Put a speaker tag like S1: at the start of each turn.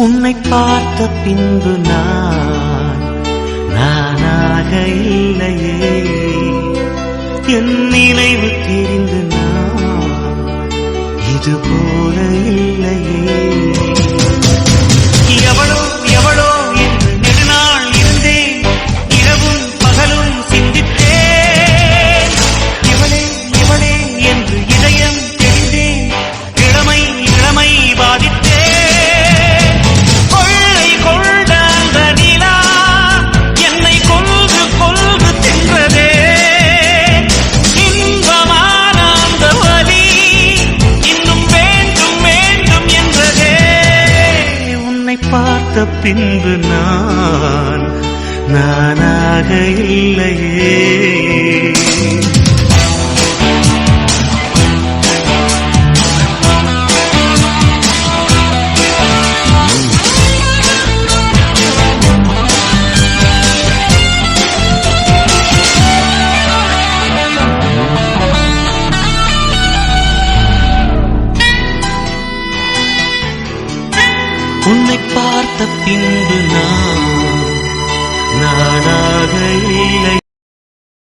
S1: உன்னை பார்த்த பின்பு நானாக இல்லையே, என் நினைவு தெரிந்து இது போல இல்லையே. எவளோ எவளோ என்று நெடுநாள் இருந்தேன், இரவும் பகலும் சிந்தித்தேன். இவளே இவளே என்று இதயம் தெரிந்தேன், இளமை இளமை பாதித்தேன். கொள்ளை கொண்ட அந்த நிலா என்னை கொல்கு கொல்கு தின்றதே. இன்பமான அந்த வலி இன்னும் வேண்டும் வேண்டும் என்றதே. உன்னை பார்த்த பின்பு நானாக இல்லையே. உன்னை பார்த்த பின்பு நானாக இல்லை.